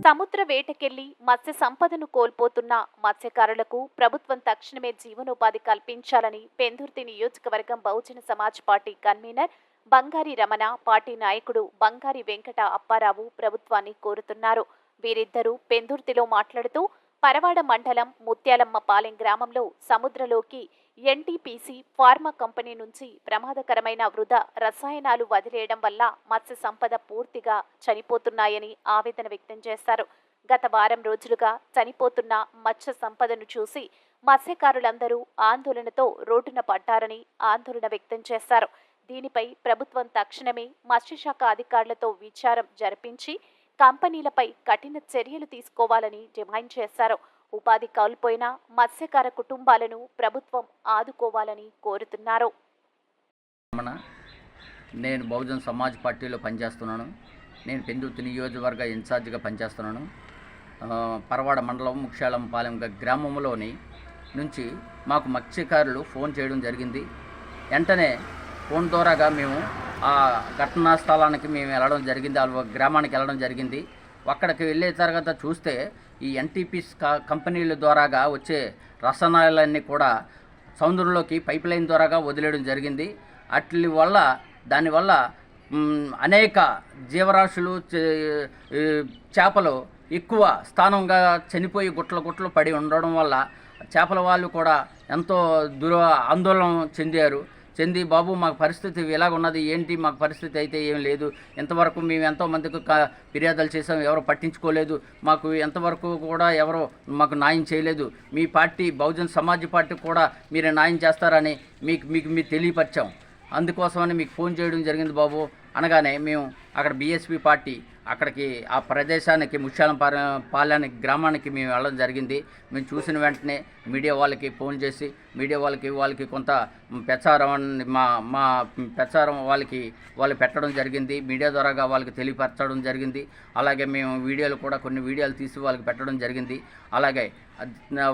సముద్ర వేటకెళ్లి మత్స్య సంపదను కోల్పోతున్న మత్స్యకారులకు ప్రభుత్వం తక్షణమే జీవనోపాధి కల్పించాలని పెందుర్తి నియోజకవర్గం బహుజన సమాజ్ పార్టీ కన్వీనర్ బంగారి రమణ, పార్టీ నాయకుడు బంగారి వెంకట అప్పారావు ప్రభుత్వాన్ని కోరుతున్నారు. వీరిద్దరూ పెందుర్తిలో మాట్లాడుతూ పరవాడ మండలం ముత్యాలమ్మపాలెం గ్రామంలో సముద్రలోకి ఎన్టీపీసీ ఫార్మా కంపెనీ నుంచి ప్రమాదకరమైన వృధా రసాయనాలు వదిలేయడం వల్ల మత్స్య సంపద పూర్తిగా చనిపోతున్నాయని ఆవేదన వ్యక్తం చేశారు. గత వారం రోజులుగా చనిపోతున్న మత్స్య సంపదను చూసి మత్స్యకారులందరూ ఆందోళనతో రోడ్డున పడ్డారని ఆందోళన వ్యక్తం చేశారు. దీనిపై ప్రభుత్వం తక్షణమే మత్స్యశాఖ అధికారులతో విచారం జరిపించి కంపెనీలపై కఠిన చర్యలు తీసుకోవాలని డిమాండ్ చేశారు. ఉపాధి కోల్పోయిన మత్స్యకార కుటుంబాలను ప్రభుత్వం ఆదుకోవాలని కోరుతున్నారు. నేను బహుజన సమాజ్ పార్టీలో పనిచేస్తున్నాను. నేను పెందుర్తి నియోజకవర్గ ఇన్ఛార్జిగా పనిచేస్తున్నాను. పరవాడ మండలం ముత్యాలమ్మపాలెం గ్రామంలోని నుంచి మాకు మత్స్యకారులు ఫోన్ చేయడం జరిగింది. వెంటనే ఫోన్ ద్వారాగా మేము ఆ ఘటనా స్థలానికి మేము వెళ్ళడం జరిగింది, ఆ గ్రామానికి వెళ్ళడం జరిగింది. అక్కడికి వెళ్ళే తర్వాత చూస్తే ఈ ఎన్టీపీస్ కంపెనీల ద్వారాగా వచ్చే రసాయనాలన్నీ కూడా సముద్రంలోకి పైప్ లైన్ ద్వారాగా వదిలేయడం జరిగింది. దానివల్ల అనేక జీవరాశులు, చేపలు ఎక్కువ స్థానంగా చనిపోయి గుట్టలు పడి ఉండడం వల్ల చేపల వాళ్ళు కూడా ఎంతో ఆందోళన చెంది బాబు మాకు పరిస్థితి ఇలాగ ఉన్నది, ఏంటి మాకు పరిస్థితి అయితే ఏం లేదు, ఎంతవరకు మేము ఎంతోమందికి ఫిర్యాదులు చేసాం, ఎవరు పట్టించుకోలేదు, మాకు ఎంతవరకు కూడా ఎవరు మాకు న్యాయం చేయలేదు, మీ పార్టీ బహుజన సమాజ్ పార్టీ కూడా మీరు న్యాయం చేస్తారని మీకు తెలియపరిచాం, అందుకోసమని మీకు ఫోన్ చేయడం జరిగింది బాబు అనగానే మేము అక్కడ బీఎస్పీ పార్టీ అక్కడికి ఆ ప్రదేశానికి ముత్యాలమ్మపాలెం గ్రామానికి మేము వెళ్ళడం జరిగింది. మేము చూసిన వెంటనే మీడియా వాళ్ళకి ఫోన్ చేసి మీడియా వాళ్ళకి కొంత ప్రచారం మా ప్రచారం వాళ్ళు పెట్టడం జరిగింది. మీడియా ద్వారాగా వాళ్ళకి తెలియపరచడం జరిగింది. అలాగే మేము కొన్ని వీడియోలు తీసి వాళ్ళకి పెట్టడం జరిగింది. అలాగే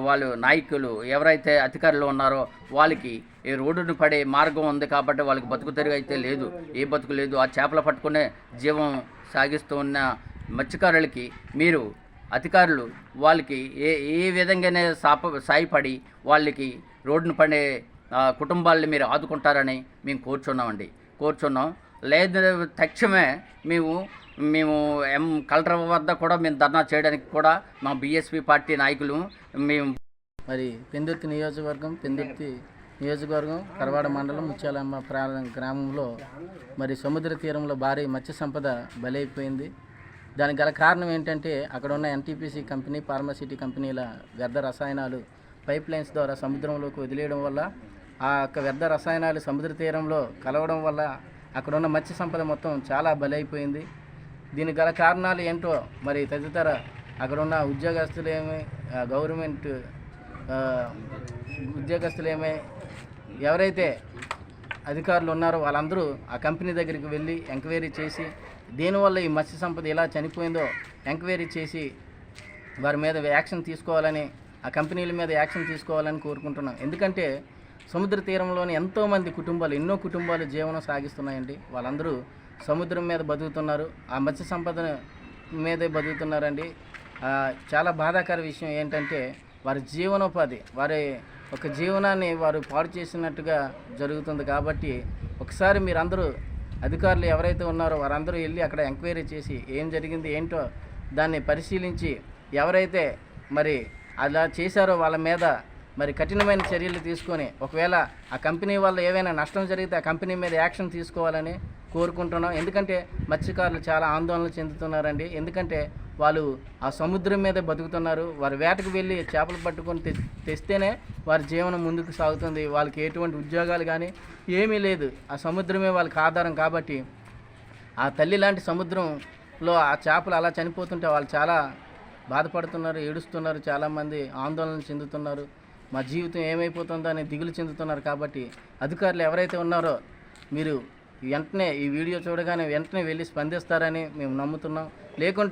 వాళ్ళు నాయకులు ఎవరైతే అధికారులు ఉన్నారో వాళ్ళకి ఈ రోడ్డును పడే మార్గం ఉంది కాబట్టి వాళ్ళకి బతుకు తెరుగు అయితే లేదు, ఏ బతుకు లేదు. ఆ చేపలు పట్టుకునే జీవం సాగిస్తూ ఉన్న మత్స్యకారులకి మీరు అధికారులు వాళ్ళకి ఏ విధంగానే సాయపడి వాళ్ళకి రోడ్డును పడే కుటుంబాలని మీరు ఆదుకుంటారని మేము కోరుచున్నాం. లేదు తక్షణమే మేము కలెక్టర్ వద్ద కూడా మేము ధర్నా చేయడానికి కూడా మా బీఎస్పీ పార్టీ నాయకులు పెందుర్తి నియోజకవర్గం పరవాడ మండలం ముత్యాలమ్మపాలెం గ్రామంలో సముద్ర తీరంలో భారీ మత్స్య సంపద బలైపోయింది. దానికి గల కారణం ఏంటంటే అక్కడ ఉన్న ఎన్టీపీసీ కంపెనీ, ఫార్మాసిటీ కంపెనీల వ్యర్థ రసాయనాలు పైప్ లైన్స్ ద్వారా సముద్రంలోకి వదిలేయడం వల్ల ఆ యొక్క వ్యర్థ రసాయనాలు సముద్ర తీరంలో కలవడం వల్ల అక్కడ ఉన్న మత్స్య సంపద మొత్తం చాలా బలైపోయింది. దీనికి గల కారణాలు ఏంటో తదితర అక్కడ ఉన్న ఉద్యోగస్తులేమి, గవర్నమెంట్ ఉద్యోగస్తులేమే, ఎవరైతే అధికారులు ఉన్నారో వాళ్ళందరూ ఆ కంపెనీ దగ్గరికి వెళ్ళి ఎంక్వైరీ చేసి దీనివల్ల ఈ మత్స్య సంపద ఎలా చనిపోయిందో ఎంక్వైరీ చేసి వారి మీద యాక్షన్ తీసుకోవాలని, ఆ కంపెనీల మీద యాక్షన్ తీసుకోవాలని కోరుకుంటున్నాం. ఎందుకంటే సముద్ర తీరంలోని ఎన్నో కుటుంబాలు జీవనం సాగిస్తున్నాయండి. వాళ్ళందరూ సముద్రం మీద బతుకుతున్నారు, ఆ మత్స్య సంపద మీదే బతుకుతున్నారండి. చాలా బాధాకర విషయం ఏంటంటే వారి జీవనోపాధి, వారి ఒక జీవనాన్ని వారు పాడు చేసినట్టుగా జరుగుతుంది. కాబట్టి ఒకసారి మీరందరూ అధికారులు ఎవరైతే ఉన్నారో వారందరూ వెళ్ళి అక్కడ ఎంక్వైరీ చేసి ఏం జరిగింది ఏంటో దాన్ని పరిశీలించి ఎవరైతే అలా చేశారో వాళ్ళ మీద కఠినమైన చర్యలు తీసుకొని ఒకవేళ ఆ కంపెనీ వల్ల ఏవైనా నష్టం జరిగితే ఆ కంపెనీ మీద యాక్షన్ తీసుకోవాలని కోరుకుంటున్నాం. ఎందుకంటే మత్స్యకారులు చాలా ఆందోళన చెందుతున్నారండి. ఎందుకంటే వాళ్ళు ఆ సముద్రం మీదే బతుకుతున్నారు. వారు వేటకు వెళ్ళి చేపలు పట్టుకొని తెస్తేనే వారి జీవనం ముందుకు సాగుతుంది. వాళ్ళకి ఎటువంటి ఉద్యోగాలు కానీ ఏమీ లేదు, ఆ సముద్రమే వాళ్ళకి ఆధారం. కాబట్టి ఆ తల్లి లాంటి సముద్రంలో ఆ చేపలు అలా చనిపోతుంటే వాళ్ళు చాలా బాధపడుతున్నారు, ఏడుస్తున్నారు, చాలామంది ఆందోళన చెందుతున్నారు. మా జీవితం ఏమైపోతుందో అని దిగులు చెందుతున్నారు. కాబట్టి అధికారులు ఎవరైతే ఉన్నారో మీరు వెంటనే ఈ వీడియో చూడగానే వెంటనే వెళ్ళి స్పందిస్తారని మేము నమ్ముతున్నాం. లేకుంటే